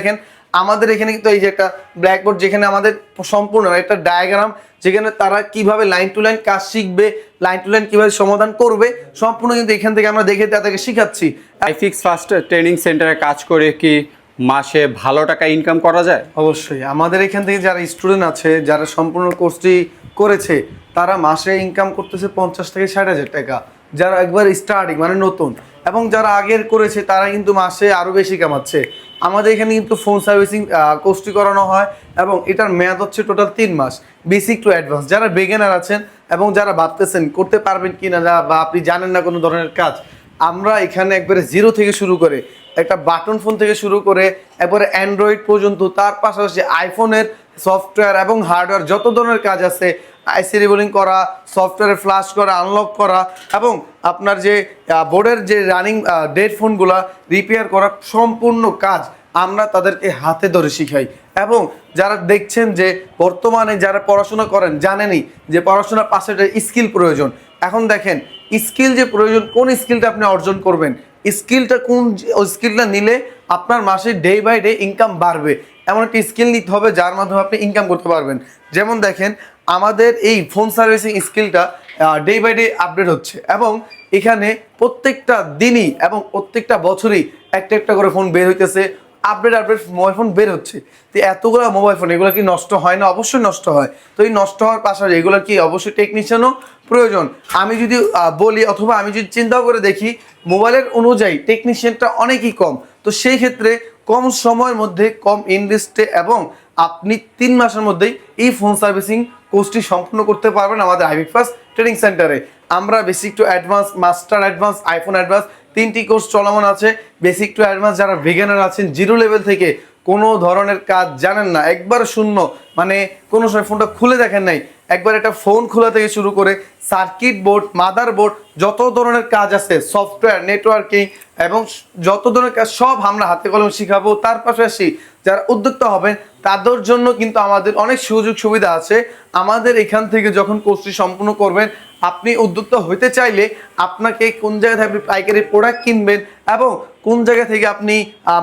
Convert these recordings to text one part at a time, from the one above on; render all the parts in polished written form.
দেখেন আমাদের এখানে কিন্তু এই যে একটা ব্ল্যাকবোর্ড, যেখানে আমাদের সম্পূর্ণ একটা ডায়াগ্রাম, যেখানে তারা কিভাবে লাইন টু লাইন কাজ শিখবে, লাইন টু লাইন কিভাবে সমাধান করবে, সম্পূর্ণ কিন্তু এখান থেকে আমরা দেখে তাদেরকে শিখাচ্ছি। আইফিক্স ফার্স্ট ট্রেনিং সেন্টারে কাজ করে কি মাসে ভালো টাকা ইনকাম করা যায়? অবশ্যই আমাদের এখান থেকে যারা স্টুডেন্ট আছে, যারা সম্পূর্ণ কোর্সটি করেছে, তারা মাসে ইনকাম করতেছে 50 থেকে 60,000 টাকা, যারা একবার স্টার্টিং মানে নতুন, এবং যারা আগের করেছে তারা কিন্তু মাসে আরও বেশি কামাচ্ছে। আমাদের এখানে কিন্তু ফোন সার্ভিসিং কোর্সটি করানো হয় এবং এটার মেয়াদ হচ্ছে টোটাল 3 মাস, বেসিক টু অ্যাডভান্স। যারা বিগিনার আছেন এবং যারা ভাবতেছেন করতে পারবেন কি না, বা আপনি জানেন না কোনো ধরনের কাজ, আমরা এখানে একবারে জিরো থেকে শুরু করে একটা বাটন ফোন থেকে শুরু করে একবারে অ্যান্ড্রয়েড পর্যন্ত, তার পাশাপাশি আইফোনের সফটওয়্যার এবং হার্ডওয়্যার যত ধরনের কাজ আছে, আইসি রিবোলিং করা, সফটওয়্যারে ফ্লাশ করা, আনলক করা, এবং আপনার যে বোর্ডের যে রানিং ডেড ফোনগুলো রিপেয়ার করা, সম্পূর্ণ কাজ আমরা তাদেরকে হাতে ধরে শিখাই। এবং যারা দেখছেন যে বর্তমানে যারা পড়াশোনা করেন, জানেনই যে পড়াশোনার পাশে একটা স্কিল প্রয়োজন। এখন দেখেন স্কিল যে প্রয়োজন, কোন স্কিলটা আপনি অর্জন করবেন, স্কিলটা কোন স্কিলটা নিলে আপনার মাসে ডে বাই ডে ইনকাম বাড়বে, এমন একটা স্কিল নিতে হবে যার মাধ্যমে আপনি ইনকাম করতে পারবেন। যেমন দেখেন আমাদের এই ফোন সার্ভিসিং স্কিলটা ডে বাই ডে আপডেট হচ্ছে, এবং এখানে প্রত্যেকটা দিনই এবং প্রত্যেকটা বছরই একটা একটা করে ফোন বের হইতেছে, আপডেট মোবাইল ফোন বের হচ্ছে। তো এতগুলো মোবাইল ফোন, এগুলো কি নষ্ট হয় না? অবশ্যই নষ্ট হয়। তো এই নষ্ট হওয়ার পাশাপাশি এগুলো কি অবশ্যই টেকনিশিয়ানও প্রয়োজন। আমি যদি বলি অথবা আমি যদি চিন্তা করে দেখি, মোবাইলের অনুযায়ী টেকনিশিয়ানটা অনেকই কম। তো সেই ক্ষেত্রে কম সময়ের মধ্যে কম ইনভেস্টে এবং আপনি 3 মাসের মধ্যেই এই ফোন সার্ভিসিং কোর্সটি সম্পূর্ণ করতে পারবেন আমাদের আইফিক্স ফার্স্ট ট্রেনিং সেন্টারে। আমরা basic to advance, master advance, iPhone advance 3টি কোর্স চলমান আছে। বেসিক টু অ্যাডভান্স যারা বিগিনার আছেন, জিরো লেভেল থেকে কোনো ধরনের কাজ জানেন না, একবার শূন্য, মানে কোনো সময় ফোনটা খুলে দেখেন নাই, একবার একটা ফোন খোলা থেকে শুরু করে সার্কিট বোর্ড, মাদার বোর্ড, যত ধরনের কাজ আছে, সফটওয়্যার, নেটওয়ার্কিং এবং যত ধরনের কাজ সব আমরা হাতে কলমে শিখাবো। তার পাশাপাশি যারা উদ্যোক্তা হবেন তাদের জন্য কিন্তু আমাদের অনেক সুযোগ সুবিধা আছে। আমাদের এখান থেকে যখন কোর্সটি সম্পূর্ণ করবেন, আপনি উদ্যোক্তা হইতে চাইলে আপনাকে কোন জায়গা থেকে আপনি পাইকারি প্রোডাক্ট কিনবেন এবং কোন জায়গা থেকে আপনি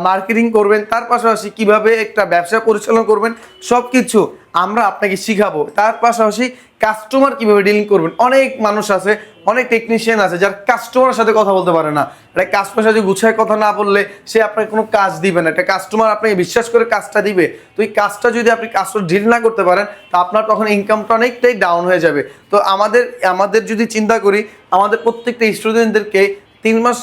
মার্কেটিং করবেন, তার পাশাপাশি কিভাবে একটা ব্যবসা পরিচালনা করবেন, সব কিছু আমরা আপনাকে শিখাবো। তার পাশাপাশি কাস্টমার কিভাবে ডিলিং করবেন। অনেক মানুষ আছে, অনেক টেকনিশিয়ান আছে যারা কাস্টমারের সাথে কথা বলতে পারে না। একটা কাস্টমারের সাথে গুছায় কথা না বললে সে আপনাকে কোনো কাজ দিবে না। একটা কাস্টমার আপনাকে বিশ্বাস করে কাজটা দিবে, তো এই কাজটা যদি আপনি কাস্টমার ডিল না করতে পারেন, তো আপনার তখন ইনকামটা অনেকটাই ডাউন হয়ে যাবে। তো আমাদের যদি চিন্তা করি, আমাদের প্রত্যেকটা স্টুডেন্টদেরকে 3 মাস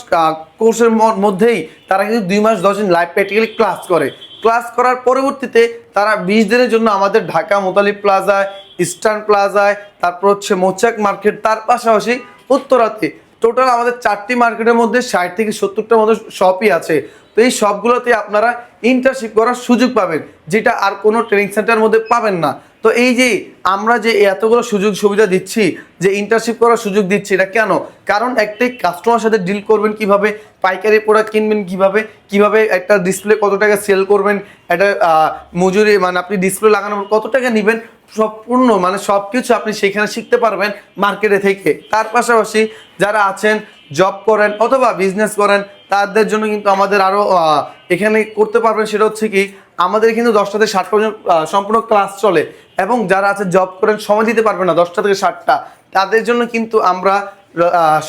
কোর্সের মধ্যেই তারা কিন্তু 2 মাস 10 দিন লাইভ প্র্যাকটিক্যালি ক্লাস করে। ক্লাস করার পরবর্তীতে তারা 20 দিনের জন্য আমাদের ঢাকা মোতালিব প্লাজায়, ইস্টার্ন প্লাজায়, তারপর হচ্ছে মোচাক মার্কেট, তার পাশাপাশি উত্তরাতে, টোটাল আমাদের 4টি মার্কেটের মধ্যে 60 থেকে 70টার মতো শপই আছে। তো এই সবগুলোতে আপনারা ইন্টার্নশিপ করার সুযোগ পাবেন, যেটা আর কোনো ট্রেনিং সেন্টারের মধ্যে পাবেন না। তো এই যে আমরা যে এতগুলো সুযোগ সুবিধা দিচ্ছি, যে ইন্টার্নশিপ করার সুযোগ দিচ্ছি, এটা কেন? কারণ একটাই কাস্টমার সাথে ডিল করবেন কিভাবে, পাইকারি প্রোডাক্ট কিনবেন কিভাবে একটা ডিসপ্লে কত টাকা সেল করবেন, একটা মজুরি মানে আপনি ডিসপ্লে লাগানোর কত টাকা নেবেন, সম্পূর্ণ মানে সব কিছু আপনি সেখানে শিখতে পারবেন মার্কেটে থেকে। তার পাশাপাশি যারা আছেন জব করেন অথবা বিজনেস করেন, তাদের জন্য কিন্তু আমাদের আরও এখানে করতে পারবেন। সেটা হচ্ছে কি, আমাদের কিন্তু 10টা থেকে 7টা পর্যন্ত সম্পূর্ণ ক্লাস চলে, এবং যারা আছে জব করেন, সময় দিতে পারবে না 10টা থেকে 7টা, তাদের জন্য কিন্তু আমরা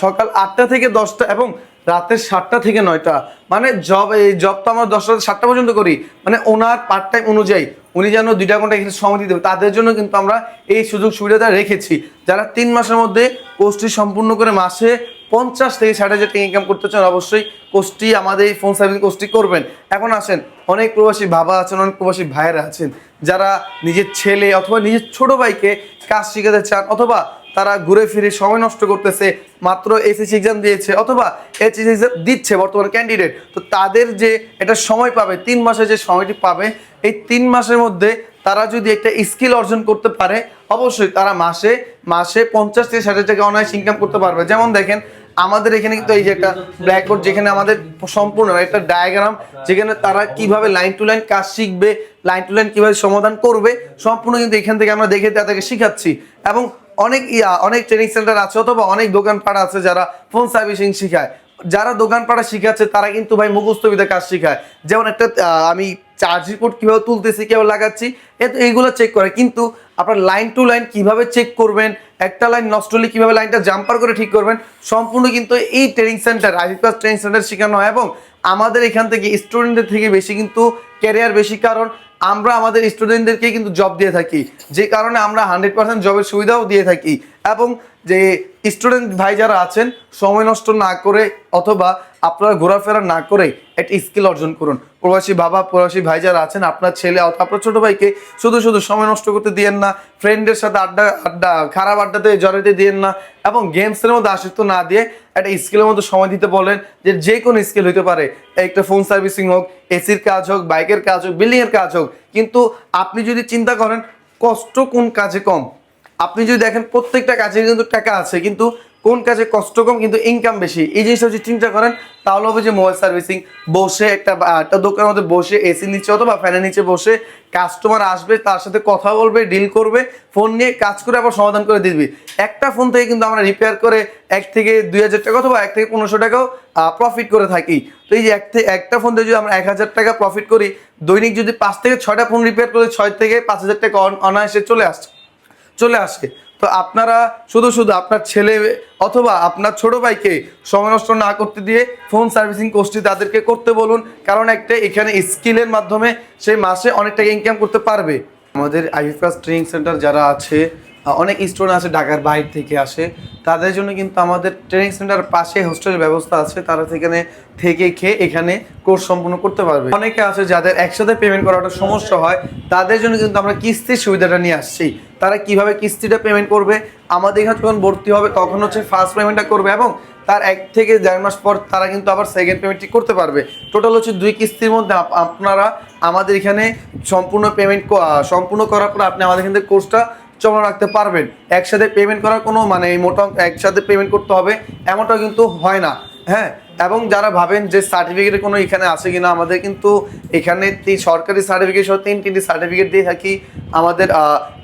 সকাল 8টা থেকে 10টা এবং রাতের 7টা থেকে 9টা, মানে জব তো আমরা 10টা থেকে 7টা পর্যন্ত করি, মানে ওনার পার্ট টাইম অনুযায়ী উনি যেন 2 ঘন্টা এখানে সময় দিতে হবে, তাদের জন্য কিন্তু আমরা এই সুযোগ সুবিধাটা রেখেছি। যারা 3 মাসের মধ্যে কোর্সটি সম্পূর্ণ করে মাসে 50 থেকে 60,000 টাকা ইনকাম করতে চান, অবশ্যই কোর্সটি আমাদের এই ফোন সার্ভিস কোর্সটি করবেন। এখন আসেন, অনেক প্রবাসী বাবা আছেন, অনেক প্রবাসী ভাইয়েরা আছেন যারা নিজের ছেলে অথবা নিজের ছোট ভাইকে কাজ শিখাতে চান, অথবা তারা ঘুরে ফিরে সময় নষ্ট করতেছে, মাত্র এসএসসি এক্সাম দিয়েছে অথবা এইচএসসি এক্সাম দিচ্ছে বর্তমানে ক্যান্ডিডেট, তো তাদের যে এটা সময় পাবে, 3 মাসে যে সময়টি পাবে, এই 3 মাসের মধ্যে তারা যদি একটা স্কিল অর্জন করতে পারে, অবশ্যই তারা মাসে 50 থেকে 60 টাকা অনায়াস ইনকাম করতে পারবে। যেমন দেখেন আমাদের এখানে কিন্তু এই যে একটা ব্ল্যাকবোর্ড, যেখানে আমাদের সম্পূর্ণ একটা ডায়াগ্রাম, যেখানে তারা কিভাবে লাইন টু লাইন কাজ শিখবে, লাইন টু লাইন কিভাবে সমাধান করবে, সম্পূর্ণ কিন্তু এখান থেকে আমরা দেখে তাদেরকে শিখাচ্ছি। এবং অনেক ট্রেনিং সেন্টার আছে অথবা অনেক দোকানপাট আছে যারা ফোন সার্ভিসিং শিখায়। যারা দোকানপাড়া শিখাচ্ছে তারা কিন্তু ভাই মুখস্থ বিদ্যা কাজ শিখায়। যেমন একটা আমি চার্জ রিপোর্ট কীভাবে তুলতেছি, কীভাবে লাগাচ্ছি, এইগুলো চেক করে। কিন্তু আপনার লাইন টু লাইন কীভাবে চেক করবেন, একটা লাইন নষ্ট হলে কীভাবে লাইনটা জাম্পার করে ঠিক করবেন, সম্পূর্ণ কিন্তু এই training centre IV plus training centre শেখানো হয়। এবং আমাদের এখান থেকে স্টুডেন্টদের থেকে বেশি কিন্তু ক্যারিয়ার বেশি, কারণ আমরা আমাদের স্টুডেন্টদেরকে কিন্তু জব দিয়ে থাকি, যে কারণে আমরা 100% জবের সুবিধাও দিয়ে থাকি। এবং যে স্টুডেন্ট ভাই যারা আছেন, সময় নষ্ট না করে অথবা আপনারা ঘোরাফেরা না করে একটা স্কিল অর্জন করুন। প্রবাসী বাবা, প্রবাসী ভাই যারা আছেন, আপনার ছেলে অথবা আপনার ছোটো ভাইকে শুধু শুধু সময় নষ্ট করতে দিয়েন না, ফ্রেন্ডের সাথে খারাপ আড্ডাতে জড়াতে দিয়েন না, এবং গেমসের মধ্যে আসক্ত না দিয়ে একটা স্কিলের মধ্যে সময় দিতে বলেন। যে কোনো স্কিল হতে পারে, একটা ফোন সার্ভিসিং হোক, এসির কাজ হোক, বাইকের কাজ হোক, বিল্ডিংয়ের কাজ হোক। কিন্তু আপনি যদি চিন্তা করেন কষ্ট কোন কাজে কম, আপনি যদি দেখেন প্রত্যেকটা কাজে কিন্তু টাকা আছে, কিন্তু কোন কাজে কষ্ট কম কিন্তু ইনকাম বেশি, এই জিনিসটা যদি চিন্তা করেন তাহলে হবে যে মোবাইল সার্ভিসিং। বসে একটা দোকানের মধ্যে বসে এসির নিচে অথবা ফ্যানের নিচে বসে কাস্টমার আসবে, তার সাথে কথা বলবে, ডিল করবে, ফোন নিয়ে কাজ করে আবার সমাধান করে দিবি। একটা ফোন থেকে কিন্তু আমরা রিপেয়ার করে 1 থেকে 2,000 টাকা অথবা 1 থেকে 1500 টাকাও প্রফিট করে থাকি। তো এই যে একটা ফোন থেকে যদি আমরা 1,000 টাকা প্রফিট করি, দৈনিক যদি 5 থেকে 6টা ফোন রিপেয়ার করে 6 থেকে 5,000 টাকা অনায়াসে চলে আসে। তো আপনারা শুধু শুধু আপনার ছেলে অথবা আপনার ছোট ভাইকে সময় নষ্ট না করতে দিয়ে ফোন সার্ভিসিং কোর্সটি তাদেরকে করতে বলুন, কারণ একটা এখানে স্কিলের মাধ্যমে সে মাসে অনেক টাকা ইনকাম করতে পারবে। আমাদের আইভি প্লাস ট্রেনিং সেন্টার যারা আছে, অনেক স্টুডেন্ট আছে ঢাকার বাইরে থেকে আসে, তাদের জন্য কিন্তু আমাদের ট্রেনিং সেন্টার পাশে হোস্টেলের ব্যবস্থা আছে, তারা সেখানে থেকে খেয়ে এখানে কোর্স সম্পূর্ণ করতে পারবে। অনেকে আছে যাদের একসাথে পেমেন্ট করাটা সমস্যা হয়, তাদের জন্য কিন্তু আমরা কিস্তির সুবিধাটা নিয়ে আসছি। তারা কিভাবে কিস্তিটা পেমেন্ট করবে, আমাদের এখানে যখন ভর্তি হবে তখন হচ্ছে ফার্স্ট পেমেন্টটা করবে, এবং তার 1 থেকে 1.5 মাস পর তারা কিন্তু আবার সেকেন্ড পেমেন্টটি করতে পারবে। টোটাল হচ্ছে 2 কিস্তির মধ্যে আপনারা আমাদের এখানে সম্পূর্ণ করার পর আপনি আমাদের এখান থেকে কোর্সটা জমা রাখতে পারবেন। একসাথে পেমেন্ট করার কোনো মানে মোটা একসাথে পেমেন্ট করতে হবে এমনটা কিন্তু হয় না। হ্যাঁ, এবং যারা ভাবেন যে সার্টিফিকেটের কোনো এখানে আছে কিনা, আমাদের কিন্তু এখানে সরকারি সার্টিফিকেট সহ 3টি সার্টিফিকেট দিয়ে থাকি। আমাদের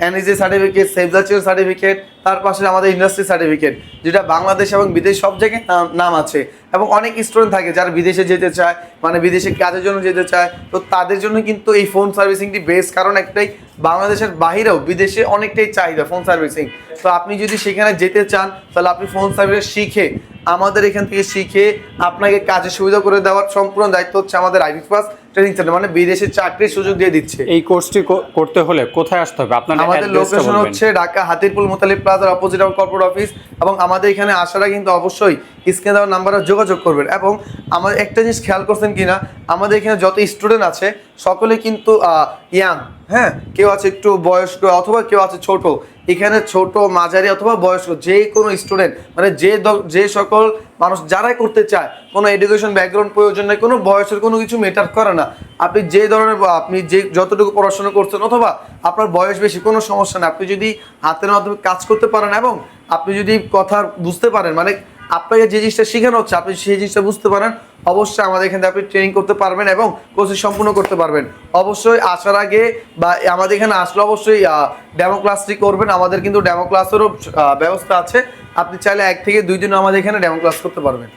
NSG certificate, save the children certificate, তার পাশে আমাদের ইন্ডাস্ট্রি সার্টিফিকেট, যেটা বাংলাদেশ এবং বিদেশ সব জায়গায় নাম আছে। এবং অনেক স্টুডেন্ট থাকে যারা বিদেশে যেতে চায়, মানে বিদেশে কাজের জন্য যেতে চায়, তো তাদের জন্য কিন্তু এই ফোন সার্ভিসিংটি বেস্ট, কারণ একটাই বাংলাদেশের বাইরেও বিদেশে অনেকটাই চাহিদা ফোন সার্ভিসিং। তো আপনি যদি সেখানে যেতে চান তাহলে আপনি ফোন সার্ভিস শিখে আমাদের এখান থেকে শিখে আপনাকে কাজের সুবিধা করে দেওয়ার সম্পূর্ণ দায়িত্ব হচ্ছে আমাদের আইভি প্লাস ট্রেনিং সেন্টার, মানে বিদেশে চাকরির সুযোগ দিয়ে দিচ্ছে। এই কোর্সটি করতে হলে কোথায় আসতে হবে? আপনাদের আমাদের লোকেশন হচ্ছে ঢাকা হাতিরপুল মোতালিব প্লাজার অপোজিট আমার কর্পোরেট অফিস। এবং আমাদের এখানে আসারা কিন্তু অবশ্যই স্ক্রিনে দেওয়ার নাম্বারে যোগাযোগ করবেন। এবং আমাদের একটা জিনিস খেয়াল করছেন কিনা, আমাদের এখানে যত স্টুডেন্ট আছে সকলে কিন্তু ইয়াং, হ্যাঁ, কেউ আছে একটু বয়স্ক অথবা কেউ আছে ছোট। এখানে ছোট, মাঝারি অথবা বয়স্ক যে কোনো স্টুডেন্ট, মানে যে সকল মানুষ যারাই করতে চায়, কোনো এডুকেশন ব্যাকগ্রাউন্ড প্রয়োজন নেই, কোনো বয়সের কোনো কিছু ম্যাটার করে না। আপনি যে ধরনের আপনি যতটুকু পড়াশোনা করছেন অথবা আপনার বয়স বেশি, কোনো সমস্যা নেই। আপনি যদি হাতের মাধ্যমে কাজ করতে পারেন এবং আপনি যদি কথা বুঝতে পারেন, মানে আপনাকে যে জিনিসটা শেখানো হচ্ছে আপনি সেই জিনিসটা বুঝতে পারেন, অবশ্যই আমাদের এখানে আপনি ট্রেনিং করতে পারবেন এবং কোর্স সম্পূর্ণ করতে পারবেন। অবশ্যই আসার আগে বা আমাদের এখানে আসলে অবশ্যই ডেমো ক্লাসটি করবেন। আমাদের কিন্তু ডেমো ক্লাসেরও ব্যবস্থা আছে, আপনি চাইলে 1 থেকে 2 দিন আমাদের এখানে ডেমো ক্লাস করতে পারবেন।